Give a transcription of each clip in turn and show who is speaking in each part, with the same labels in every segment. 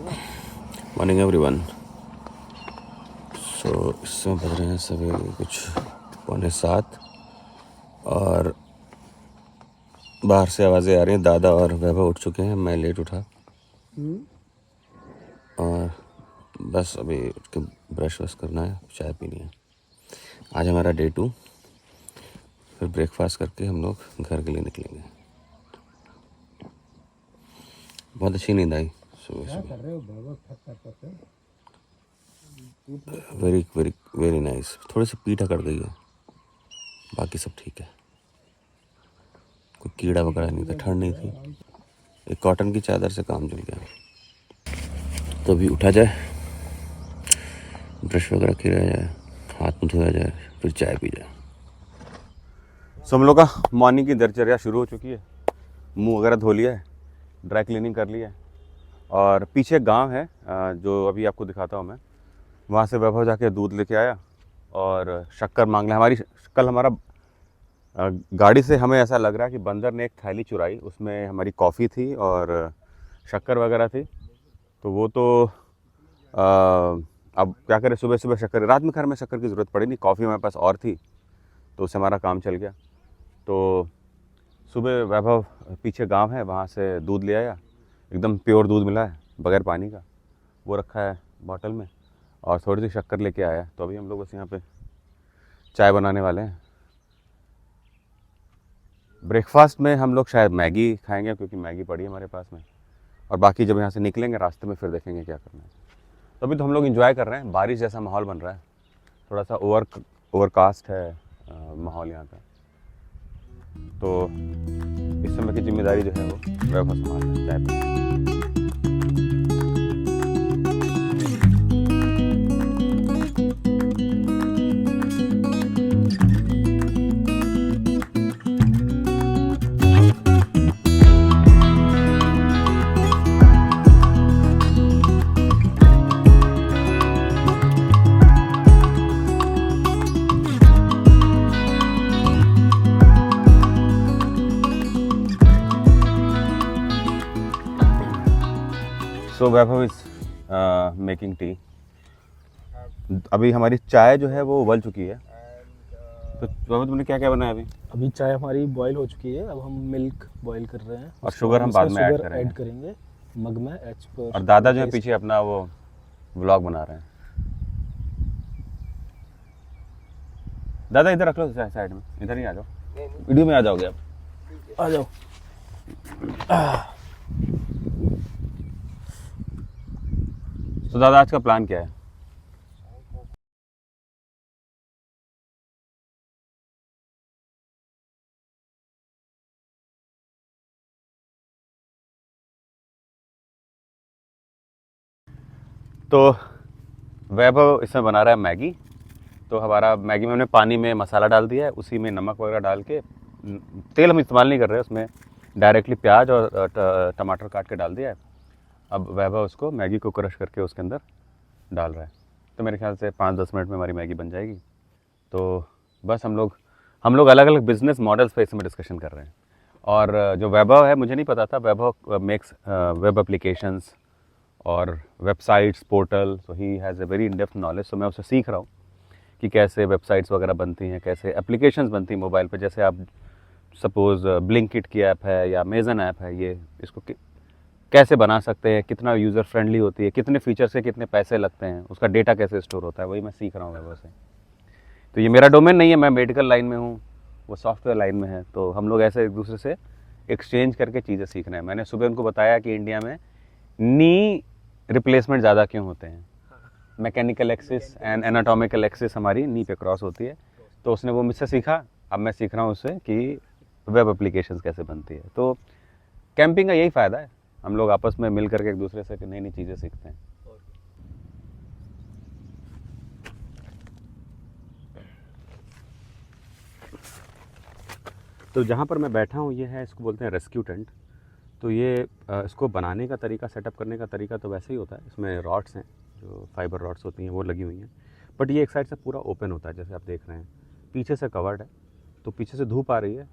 Speaker 1: Morning everyone. सो इस समय बज रहे हैं सवेरे कुछ 6:45 और बाहर से आवाज़ें आ रही हैं। दादा और वैभव उठ चुके हैं, मैं लेट उठा और बस अभी उठ के ब्रश वश करना है, चाय पीनी है। आज हमारा डे 2, फिर ब्रेकफास्ट करके हम लोग घर के लिए निकलेंगे। बहुत अच्छी नींद आई सुबह सुबह, वेरी वेरी वेरी नाइस। थोड़ी सी पीठ अकड़ गई है, बाकी सब ठीक है। कोई कीड़ा वगैरह नहीं था, ठंड नहीं थी, एक कॉटन की चादर से काम चल गया। तो अभी उठा जाए, ब्रश वगैरह किया जाए, हाथ मुँह धोया जाए, फिर चाय पी जाए। सो हम लोग का मॉर्निंग की दिनचर्या शुरू हो चुकी है। मुंह वगैरह धो लिया है, ड्राई क्लीनिंग कर लिया है और पीछे गांव है जो अभी आपको दिखाता हूँ मैं। वहाँ से वैभव जाके दूध लेके आया और शक्कर मांग लिया। कल हमारा गाड़ी से हमें ऐसा लग रहा है कि बंदर ने एक थैली चुराई, उसमें हमारी कॉफ़ी थी और शक्कर वगैरह थी। तो वो तो अब क्या करें, सुबह सुबह शक्कर, रात में खैर में शक्कर की ज़रूरत पड़ी नहीं, कॉफ़ी हमारे पास और थी तो उससे हमारा काम चल गया। तो सुबह वैभव पीछे गांव है, वहाँ से दूध ले आया, एकदम प्योर दूध मिला है बगैर पानी का, वो रखा है बॉटल में और थोड़ी सी शक्कर लेके आया। तो अभी हम लोग बस यहाँ पे चाय बनाने वाले हैं। ब्रेकफास्ट में हम लोग शायद मैगी खाएंगे क्योंकि मैगी पड़ी है हमारे पास में, और बाकी जब यहाँ से निकलेंगे रास्ते में फिर देखेंगे क्या करना है। तो अभी तो हम लोग इंजॉय कर रहे हैं, बारिश जैसा माहौल बन रहा है, थोड़ा सा ओवरकास्ट है माहौल यहाँ का। तो इस समय की जिम्मेदारी जो है वो वैभव संभाल रहा है चाय पे। सो वैभव इज मेकिंग टी। अभी हमारी चाय जो है वो उबल चुकी है। तो वैभव तुमने क्या क्या बनाया अभी?
Speaker 2: अभी चाय हमारी बॉईल हो चुकी है, अब हम मिल्क बॉईल कर रहे हैं
Speaker 1: और शुगर हम बाद में ऐड
Speaker 2: करेंगे मग में एज पर।
Speaker 1: और दादा जो है पीछे अपना वो व्लॉग बना रहे हैं। दादा इधर रख लो साइड में, इधर ही आ जाओ, वीडियो में आ जाओगे आप,
Speaker 2: आ जाओ।
Speaker 1: तो दादा आज का प्लान क्या है? तो वैभव इसमें बना रहा है मैगी। तो हमारा मैगी में हमने पानी में मसाला डाल दिया है, उसी में नमक वगैरह डाल के, तेल हम इस्तेमाल नहीं कर रहे हैं उसमें, डायरेक्टली प्याज और टमाटर काट के डाल दिया है। अब वैभव उसको मैगी को क्रश करके उसके अंदर डाल रहा है। तो मेरे ख्याल से 5-10 मिनट में हमारी मैगी बन जाएगी। तो बस हम लोग अलग अलग बिजनेस मॉडल्स पे इसमें डिस्कशन कर रहे हैं। और जो वैभव है, मुझे नहीं पता था, वैभव मेक्स वेब एप्लीकेशंस और websites, portal, so he has a very in depth knowledge. So मैं उससे सीख रहा हूँ कि कैसे वेबसाइट्स वगैरह बनती हैं, कैसे एप्लीकेशंस बनती हैं मोबाइल पे। जैसे आप सपोज़ ब्लिंकिट की ऐप है या अमेज़न ऐप है, ये इसको कैसे बना सकते हैं, कितना यूज़र फ्रेंडली होती है, कितने फीचर से कितने पैसे लगते हैं, उसका डेटा कैसे स्टोर होता है, वही मैं सीख रहा हूँ वैभव से। तो ये मेरा डोमेन नहीं है, मैं मेडिकल लाइन में हूँ, वो सॉफ्टवेयर लाइन में है। तो हम लोग ऐसे एक दूसरे से एक्सचेंज करके चीज़ें सीख रहे हैं। मैंने सुबह उनको बताया कि इंडिया में नी रिप्लेसमेंट ज़्यादा क्यों होते हैं, mechanical axis and anatomical axis हमारी नी पे क्रॉस होती है। तो उसने वो मुझसे सीखा, अब मैं सीख रहा हूँ उससे कि वेब एप्लीकेशंस कैसे बनती है। तो कैंपिंग का यही फ़ायदा है, हम लोग आपस में मिल करके एक दूसरे से नई नई चीज़ें सीखते हैं। तो जहाँ पर मैं बैठा हूँ ये है, इसको बोलते हैं रेस्क्यू टेंट। तो ये इसको बनाने का तरीका, सेटअप करने का तरीका तो वैसे ही होता है। इसमें रॉड्स हैं, जो फाइबर रॉड्स होती हैं वो लगी हुई हैं, बट ये एक साइड से पूरा ओपन होता है, जैसे आप देख रहे हैं पीछे से कवर्ड है। तो पीछे से धूप आ रही है,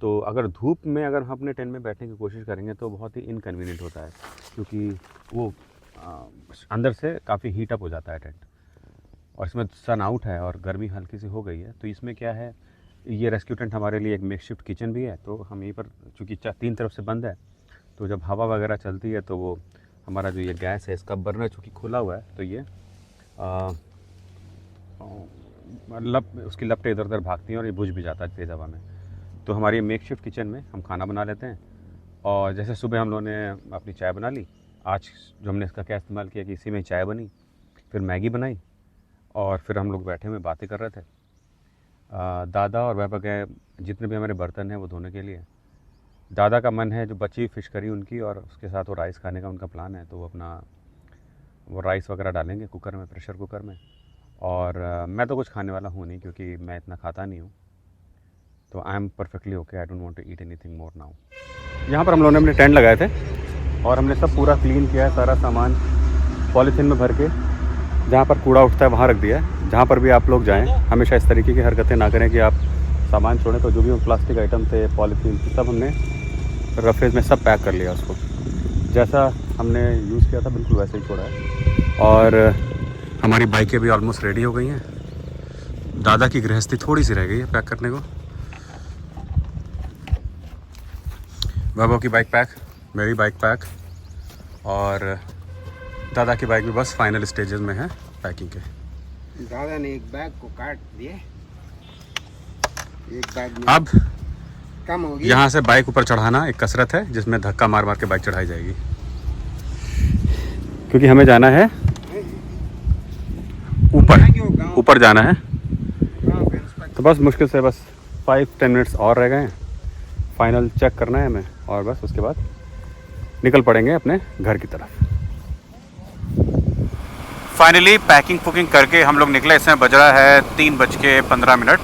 Speaker 1: तो अगर धूप में अगर हम अपने टेंट में बैठने की कोशिश करेंगे तो बहुत ही इनकन्वीनियंट होता है, क्योंकि वो अंदर से काफ़ी हीट अप हो जाता है टेंट। और इसमें सन आउट है और गर्मी हल्की सी हो गई है, तो इसमें क्या है, ये रेस्क्यू टेंट हमारे लिए एक मेकशिफ्ट किचन भी है। तो हम यहीं पर, चूँकि 3 तरफ से बंद है, तो जब हवा वगैरह चलती है तो वो हमारा जो ये गैस है, इसका बर्नर चूँकि खुला हुआ है, तो ये उसकी लपटें इधर उधर भागती हैं और ये बुझ भी जाता है तेज़ हवा में। तो हमारी मेकशिफ्ट किचन में हम खाना बना लेते हैं। और जैसे सुबह हम लोगों ने अपनी चाय बना ली, आज जो हमने इसका क्या इस्तेमाल किया कि इसी में चाय बनी, फिर मैगी बनाई और फिर हम लोग बैठे हुए बातें कर रहे थे। दादा और वह गए जितने भी हमारे बर्तन हैं वो धोने के लिए। दादा का मन है जो बची फ़िश करी उनकी, और उसके साथ वो राइस खाने का उनका प्लान है, तो वो अपना वो राइस वगैरह डालेंगे कुकर में, प्रेशर कुकर में। और मैं तो कुछ खाने वाला हूँ नहीं, क्योंकि मैं इतना खाता नहीं हूँ, तो I am perfectly okay, I don't want to eat anything more now. यहाँ पर हम लोगों ने अपने टेंट लगाए थे और हमने सब पूरा क्लीन किया है, सारा सामान पॉलीथीन में भर के जहाँ पर कूड़ा उठता है वहाँ रख दिया है। जहाँ पर भी आप लोग जाएँ हमेशा इस तरीके की हरकतें ना करें कि आप सामान छोड़ें। तो जो भी प्लास्टिक आइटम थे, पॉलीथीन, सब हमने रफेज में सब पैक कर लिया उसको, जैसा हमने यूज़ किया था बिल्कुल वैसे ही छोड़ा है। और हमारी बाइकें भी ऑलमोस्ट रेडी हो गई हैं। दादा की गृहस्थी थोड़ी सी रह गई है पैक करने को। वैभव की बाइक पैक, मेरी बाइक पैक, और दादा की बाइक भी बस फाइनल स्टेजेस में है पैकिंग के।
Speaker 3: दादा ने एक बैग को काट दिए, एक बैग में
Speaker 1: अब
Speaker 3: कम हो गया।
Speaker 1: यहाँ से बाइक ऊपर चढ़ाना एक कसरत है, जिसमें धक्का मार मार के बाइक चढ़ाई जाएगी, क्योंकि हमें जाना है ऊपर जाना है। तो बस मुश्किल से बस 5-10 मिनट्स और रह गए हैं, फाइनल चेक करना है हमें, और बस उसके बाद निकल पड़ेंगे अपने घर की तरफ। फाइनली पैकिंग पुकिंग करके हम लोग निकले। इसमें बज रहा है 3:15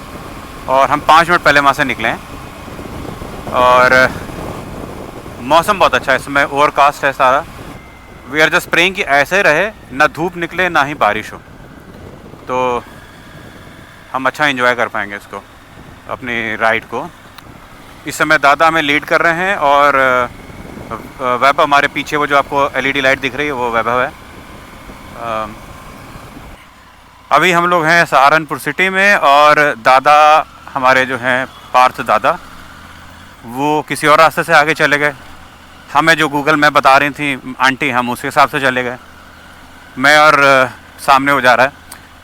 Speaker 1: और हम 5 मिनट पहले वहाँ से निकले हैं। और मौसम बहुत अच्छा है, इसमें ओवरकास्ट है सारा। वी आर जस्ट प्रेइंग कि ऐसे रहे, ना धूप निकले ना ही बारिश हो, तो हम अच्छा एंजॉय कर पाएंगे इसको, अपनी राइड को। इस समय दादा हमें लीड कर रहे हैं और वैभव हमारे पीछे, वो जो आपको एलईडी लाइट दिख रही है वो वैभव है। अभी हम लोग हैं सहारनपुर सिटी में, और दादा हमारे जो हैं पार्थ दादा, वो किसी और रास्ते से आगे चले गए। हमें जो गूगल मैप बता रही थी आंटी, हम उसके हिसाब से चले गए। मैं और सामने हो जा रहा है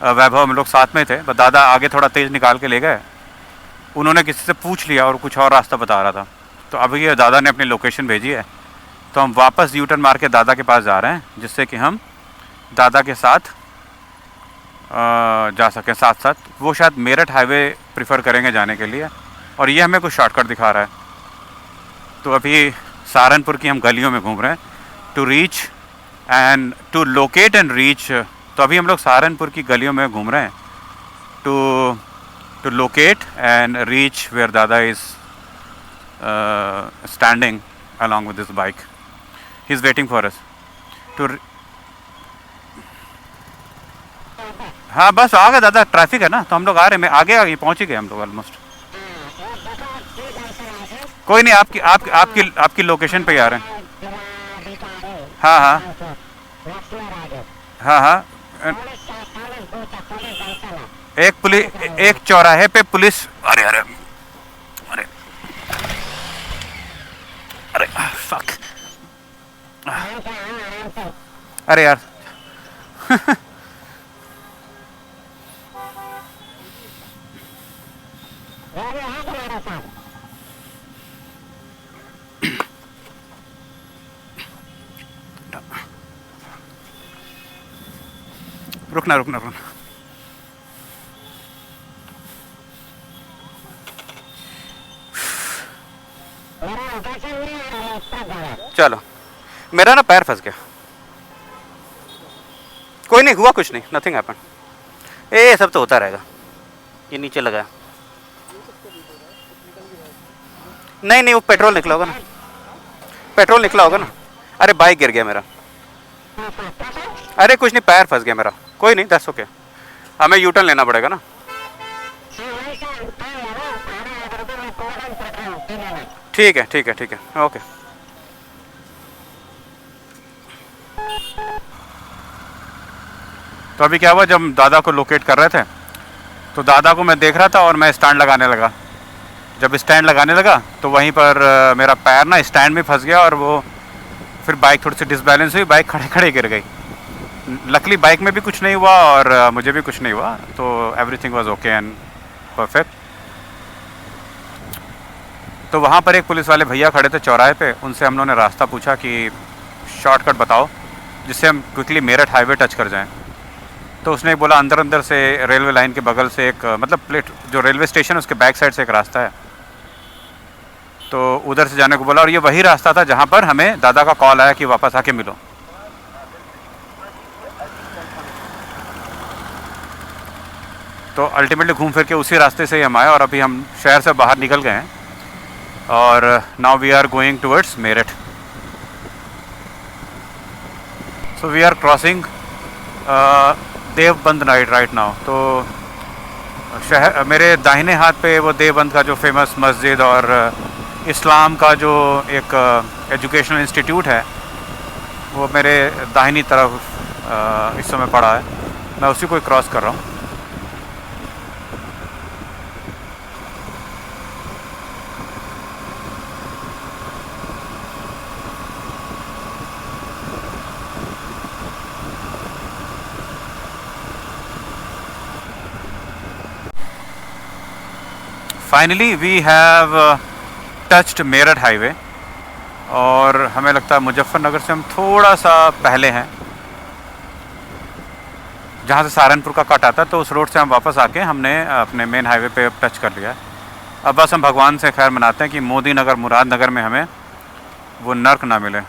Speaker 1: वैभव, हम लोग साथ में थे, पर दादा आगे थोड़ा तेज़ निकाल के ले गए। उन्होंने किसी से पूछ लिया और कुछ और रास्ता बता रहा था। तो अभी ये दादा ने अपनी लोकेशन भेजी है, तो हम वापस यू टर्न मार के दादा के पास जा रहे हैं, जिससे कि हम दादा के साथ जा सकें साथ साथ। वो शायद मेरठ हाईवे प्रेफर करेंगे जाने के लिए, और ये हमें कुछ शॉर्टकट दिखा रहा है। तो अभी सहारनपुर की हम गलियों में घूम रहे हैं to reach and to locate and reach. तो अभी हम लोग सहारनपुर की गलियों में घूम रहे हैं to locate and reach where dada is standing along with his bike. He's waiting for us to हाँ बस आ गए दादा, ट्रैफिक है ना, तो हम लोग आ रहे हैं। आगे पहुंच ही गए हम लोग ऑलमोस्ट। कोई नहीं, आपकी लोकेशन पे ही आ रहे हैं। हाँ हाँ हाँ हाँ, एक चौराहे पे पुलिस। अरे अरे अरे अरे फक, अरे यार रुकना। चलो, मेरा ना पैर फंस गया। कोई नहीं हुआ, कुछ नहीं, नथिंग हैपन। ये सब तो होता रहेगा। ये नीचे लगा, नहीं वो पेट्रोल निकला होगा ना, पेट्रोल निकला होगा ना। अरे बाइक गिर गया मेरा। अरे कुछ नहीं, पैर फंस गया मेरा। कोई नहीं, दैट्स ओके। हमें यू टर्न लेना पड़ेगा ना। ठीक है ओके।
Speaker 4: तो अभी क्या हुआ, जब दादा को लोकेट कर रहे थे तो दादा को मैं देख रहा था और मैं स्टैंड लगाने लगा। जब स्टैंड लगाने लगा तो वहीं पर मेरा पैर ना स्टैंड में फंस गया और वो फिर बाइक थोड़ी सी डिसबैलेंस हुई, बाइक खड़े खड़े गिर गई। लकली बाइक में भी कुछ नहीं हुआ और मुझे भी कुछ नहीं हुआ, तो everything was okay and perfect. तो वहाँ पर एक पुलिस वाले भैया खड़े थे चौराहे पे, उनसे हम लोगों ने रास्ता पूछा कि शॉर्टकट बताओ जिससे हम क्विकली मेरठ हाईवे टच कर जाएं। तो उसने बोला अंदर अंदर से रेलवे लाइन के बगल से एक मतलब प्लेट जो रेलवे स्टेशन है उसके बैक साइड से एक रास्ता है, तो उधर से जाने को बोला। और ये वही रास्ता था जहाँ पर हमें दादा का कॉल आया कि वापस आके मिलो। तो अल्टीमेटली घूम फिर के उसी रास्ते से ही हम आए और अभी हम शहर से बाहर निकल गए हैं और now we are going towards Meerut. So we are crossing Deoband right now. तो शहर मेरे दाहिने हाथ पे वो देवबंद का जो फेमस मस्जिद और इस्लाम का जो एक एजुकेशनल इंस्टीट्यूट है वो मेरे दाहिनी तरफ इस समय पड़ा है, मैं उसी को क्रॉस कर रहा हूँ। Finally we have touched Meerut highway और हमें लगता है मुजफ्फरनगर से हम थोड़ा सा पहले हैं, जहाँ से सहारनपुर का कट आता है, तो उस रोड से हम वापस आके हमने अपने मेन हाईवे पे टच कर लिया है। अब बस हम भगवान से खैर मनाते हैं कि मोदी नगर मुरादनगर में हमें वो नर्क ना मिले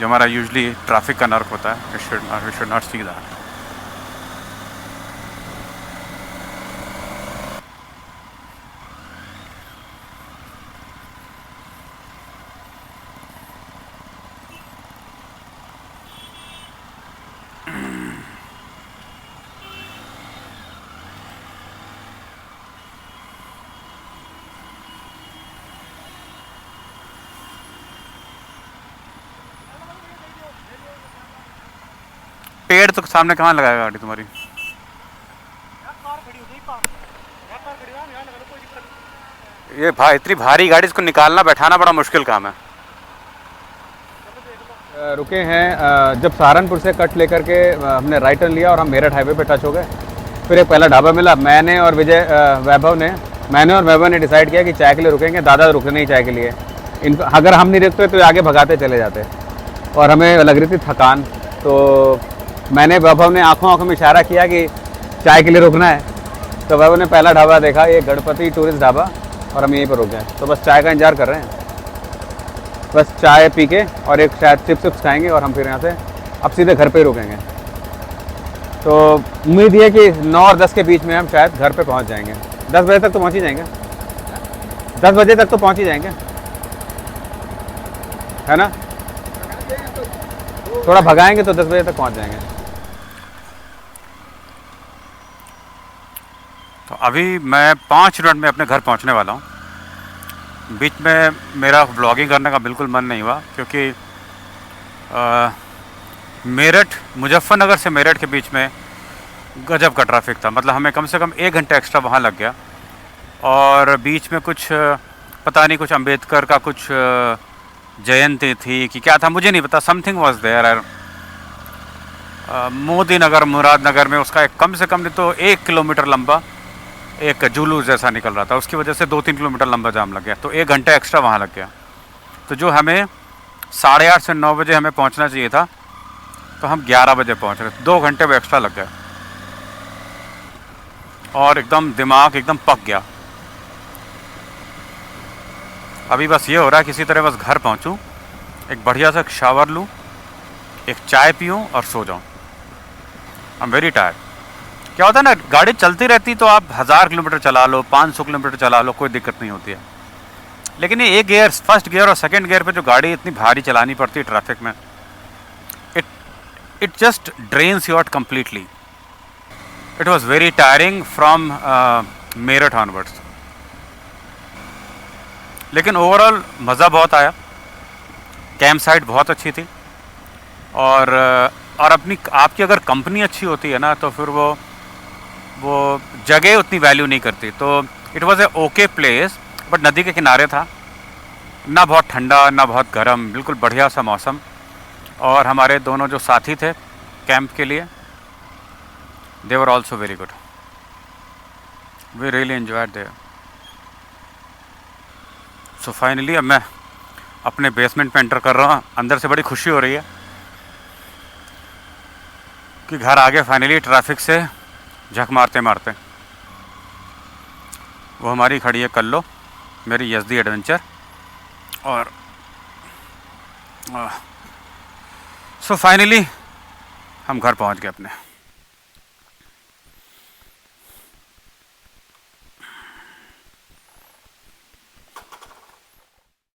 Speaker 4: जो हमारा यूजुअली ट्रैफिक का नर्क होता है। We should not see that. पेड़ तो सामने कहाँ लगाएगा गाड़ी तुम्हारी? ये भाई इतनी भारी गाड़ी, इसको निकालना बैठाना बड़ा मुश्किल काम है।
Speaker 1: रुके हैं जब सहारनपुर से कट लेकर के हमने राइट टर्न लिया और हम मेरठ हाईवे पे टच हो गए। फिर एक पहला ढाबा मिला, मैंने और वैभव ने डिसाइड किया कि चाय के लिए रुकेंगे। दादा रुके नहीं चाय के लिए, अगर हम नहीं रुकते तो आगे भगाते चले जाते और हमें लग रही थी थकान। तो मैंने वैभव ने आंखों में इशारा किया कि चाय के लिए रुकना है, तो वैभव ने पहला ढाबा देखा, ये गणपति टूरिस्ट ढाबा, और हम यहीं पर रुक गए। तो बस चाय का इंतजार कर रहे हैं, बस चाय पी के और एक शायद चिप्स खाएंगे और हम फिर यहाँ से अब सीधे घर पे ही रुकेंगे। तो उम्मीद ये कि 9 और 10 के बीच में हम शायद घर पे पहुँच जाएंगे। 10 बजे तक तो पहुँच ही जाएंगे, 10 बजे तक तो पहुँच ही जाएंगे, है ना? थोड़ा भगाएंगे तो 10 बजे तक पहुँच जाएंगे।
Speaker 4: तो अभी मैं 5 मिनट में अपने घर पहुंचने वाला हूं। बीच में मेरा व्लॉगिंग करने का बिल्कुल मन नहीं हुआ क्योंकि मेरठ मुजफ्फरनगर से मेरठ के बीच में गजब का ट्रैफिक था। मतलब हमें कम से कम 1 घंटा एक्स्ट्रा वहाँ लग गया और बीच में कुछ पता नहीं, कुछ अंबेडकर का कुछ जयंती थी कि क्या था मुझे नहीं पता, समथिंग वाज देयर। मोदी नगर मुरादनगर में उसका एक कम से कम नहीं तो 1 किलोमीटर लंबा एक जुलूस जैसा निकल रहा था, उसकी वजह से 2-3 किलोमीटर लंबा जाम लग गया। तो 1 घंटा एक्स्ट्रा वहाँ लग गया। तो जो हमें 8:30 से 9 बजे हमें पहुँचना चाहिए था तो हम 11 बजे पहुँच रहे। 2 घंटे वो एक्स्ट्रा लग गए और एकदम दिमाग एकदम पक गया। अभी बस ये हो रहा है किसी तरह बस घर पहुँचूँ, एक बढ़िया सा शावर लूँ, एक चाय पीऊँ और सो जाऊँ। I am very tired. क्या होता है ना, गाड़ी चलती रहती तो आप 1000 किलोमीटर चला लो, 500 किलोमीटर चला लो, कोई दिक्कत नहीं होती है। लेकिन ये एक गियर, फर्स्ट गियर और सेकंड गियर पे जो गाड़ी इतनी भारी चलानी पड़ती है ट्रैफिक में, it just drains you out completely. It was very tiring from Meerut onwards. लेकिन ओवरऑल मज़ा बहुत आया, कैंप साइट बहुत अच्छी थी और और अपनी आपकी अगर कंपनी अच्छी होती है ना तो फिर वो जगह उतनी वैल्यू नहीं करती। तो it was a okay place, but नदी के किनारे था, ना बहुत ठंडा ना बहुत गर्म, बिल्कुल बढ़िया सा मौसम। और हमारे दोनों जो साथी थे कैंप के लिए, they were also very good, we really enjoyed there. So finally अब मैं अपने बेसमेंट में एंटर कर रहा हूँ। अंदर से बड़ी खुशी हो रही है कि घर आगे फाइनली ट्रैफिक से झक मारते मारते। वो हमारी खड़ी है कल्लो, मेरी यजदी एडवेंचर। और सो फाइनली हम घर पहुंच गए अपने।